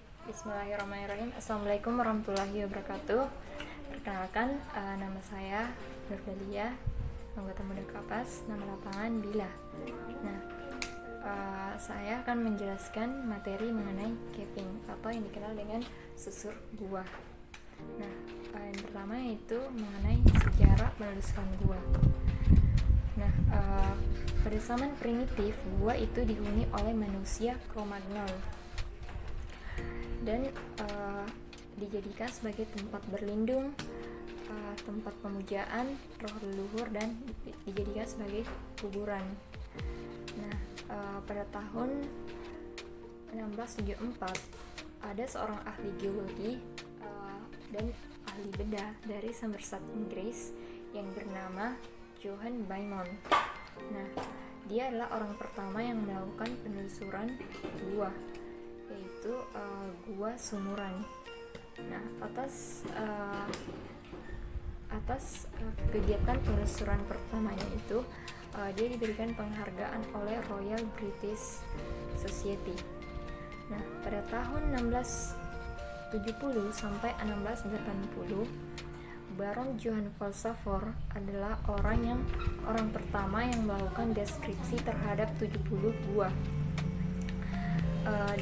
Baik, bismillahirrahmanirrahim. Assalamualaikum warahmatullahi wabarakatuh. Perkenalkan, nama saya Nurdalia, anggota Muda Kapas, nama lapangan Bila. Nah, saya akan menjelaskan materi mengenai caving atau yang dikenal dengan susur gua. Nah, yang pertama yaitu mengenai sejarah penelusuran gua. Nah, pada zaman primitif, gua itu dihuni oleh manusia Cro-Magnon dan dijadikan sebagai tempat berlindung, tempat pemujaan roh leluhur, dan dijadikan sebagai kuburan. Nah, pada tahun 1674 ada seorang ahli geologi dan ahli bedah dari Somerset, Inggris yang bernama Johann Baymont. Nah, dia adalah orang pertama yang melakukan penelusuran gua, yaitu gua Sumuran. Nah, atas kegiatan penelusuran pertamanya itu dia diberikan penghargaan oleh Royal British Society. Nah, pada tahun 1670 sampai 1680, Baron Johann Falsafor adalah orang pertama yang melakukan deskripsi terhadap 70 gua.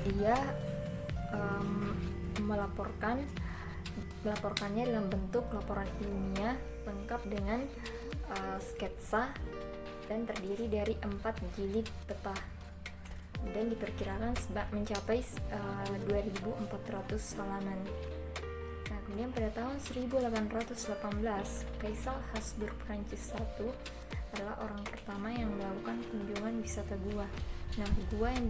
Dia melaporkannya dalam bentuk laporan ilmiah lengkap dengan sketsa dan terdiri dari 4 jilid peta dan diperkirakan mencapai 2.400 halaman. Nah, kemudian pada tahun 1818, Kaisar Habsburg Prancis I adalah orang pertama yang melakukan kunjungan wisata gua. Nah, gua yang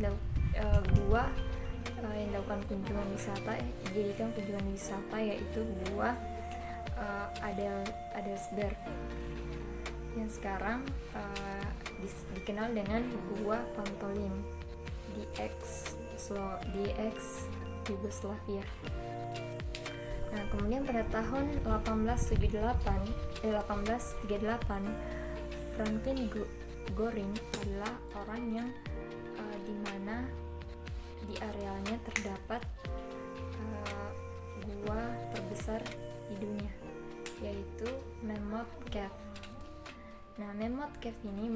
dilakukan kunjungan wisata dijadikan kunjungan wisata yaitu gua Adelsberg yang sekarang dikenal dengan gua Pantolin di ex Yugoslavia. Nah, kemudian pada tahun 1838 Franklin Göring adalah orang yang di mana di arealnya terdapat gua terbesar di dunia, yaitu Mammoth Cave. Nah, Mammoth Cave ini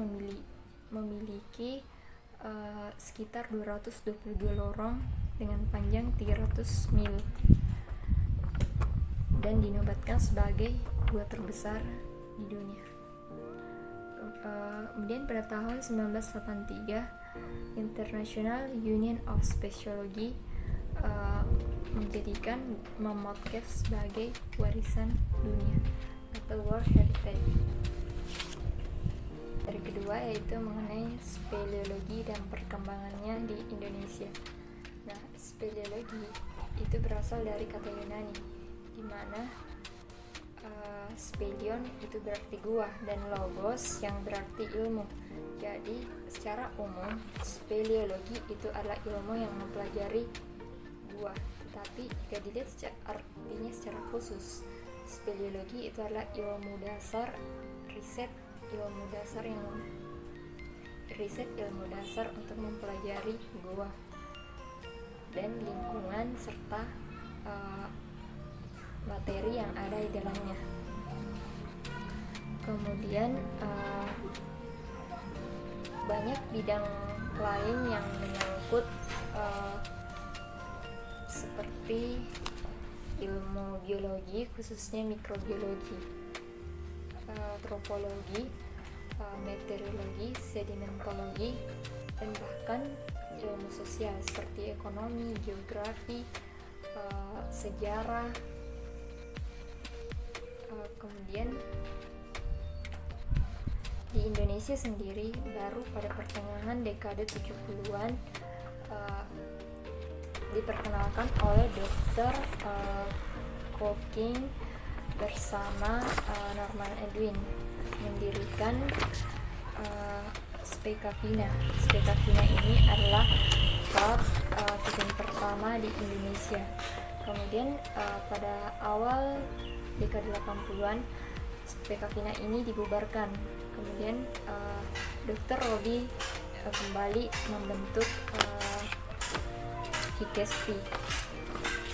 memiliki sekitar 222 lorong dengan panjang 300 mil dan dinobatkan sebagai gua terbesar di dunia. Kemudian pada tahun 1983 International Union of Speleology menjadikan Mammoth Cave sebagai warisan dunia atau World Heritage. Dari kedua yaitu mengenai speleologi dan perkembangannya di Indonesia. Nah, speleologi itu berasal dari kata Yunani, di mana spelion itu berarti gua dan logos yang berarti ilmu. Jadi secara umum speleologi itu adalah ilmu yang mempelajari gua, tetapi jika dilihat artinya secara khusus, speleologi itu adalah ilmu dasar ilmu dasar untuk mempelajari gua dan lingkungan serta materi yang ada di dalamnya. Kemudian banyak bidang lain yang menyangkut seperti ilmu biologi, khususnya mikrobiologi, antropologi, meteorologi, sedimentologi, dan bahkan ilmu sosial seperti ekonomi, geografi, sejarah. Kemudian di Indonesia sendiri baru pada pertengahan dekade 70-an diperkenalkan oleh Dr. Cooking bersama Norman Edwin mendirikan Specavina. Specavina ini adalah lab caving pertama di Indonesia. Kemudian pada awal dekade 80-an Specavina ini dibubarkan. Kemudian Dr. Robi kembali membentuk HIKESPI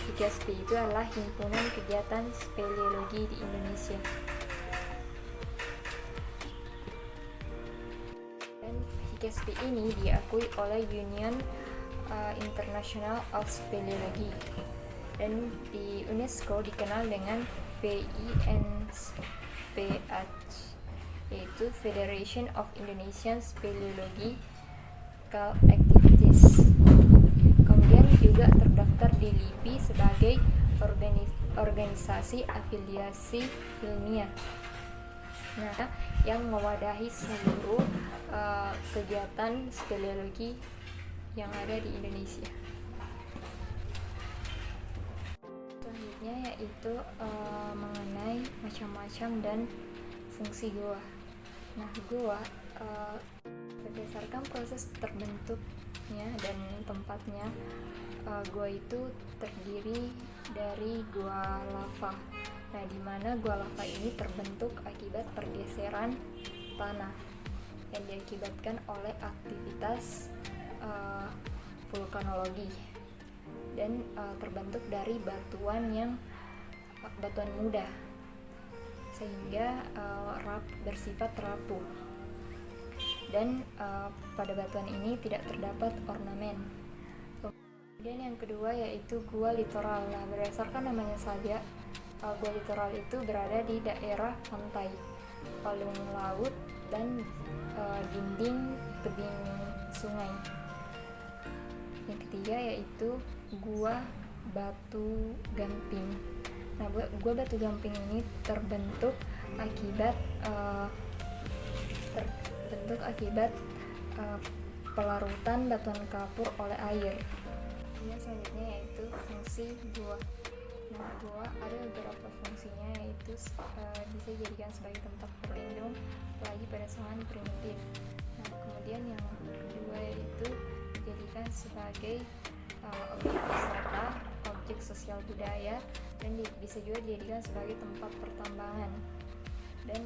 HIGASP itu adalah Himpunan Kegiatan Speleologi di Indonesia. Dan HIGASP ini diakui oleh Union International of Speleology, dan di UNESCO dikenal dengan VINSPH, yaitu Federation of Indonesian Speleological Activities. Kemudian juga terdaftar di LIPI sebagai organisasi afiliasi ilmiah, yang mewadahi seluruh kegiatan speleologi yang ada di Indonesia. Selanjutnya yaitu mengenai macam-macam dan fungsi goa. Nah, goa berdasarkan proses terbentuknya dan tempatnya, goa itu terdiri dari goa lava. Nah, di mana goa lava ini terbentuk akibat pergeseran tanah yang diakibatkan oleh aktivitas vulkanologi, dan terbentuk dari batuan mudah sehingga bersifat rapuh, dan pada batuan ini tidak terdapat ornamen. Kemudian yang kedua yaitu gua litoral. Nah, berdasarkan namanya saja, gua litoral itu berada di daerah pantai, palung laut, dan dinding tebing sungai. Yang ketiga yaitu gua batu gamping. Nah, gua batu gamping ini terbentuk akibat pelarutan batuan kapur oleh air. Kemudian selanjutnya yaitu fungsi gua. Nah, gua ada beberapa fungsinya, yaitu bisa dijadikan sebagai tempat berlindung apalagi pada zaman primitif. Nah, kemudian yang kedua yaitu dijadikan sebagai objek wisata, objek sosial budaya, dan bisa juga dijadikan sebagai tempat pertambangan. Dan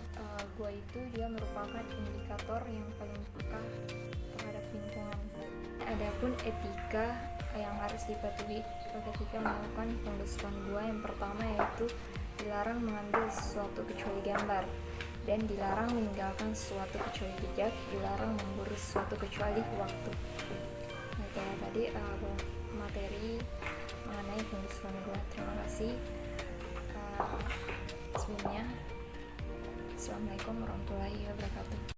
gua itu juga merupakan indikator yang paling peka terhadap lingkungan. Adapun etika yang harus dipatuhi ketika melakukan penggusuran gua, yang pertama yaitu dilarang mengambil sesuatu kecuali gambar, dan dilarang meninggalkan sesuatu kecuali jejak, dilarang memburu sesuatu kecuali waktu. Nah, itu tadi materi mengenai penggusuran gua. Terima kasih. Sebelumnya, Assalamualaikum warahmatullahi wabarakatuh.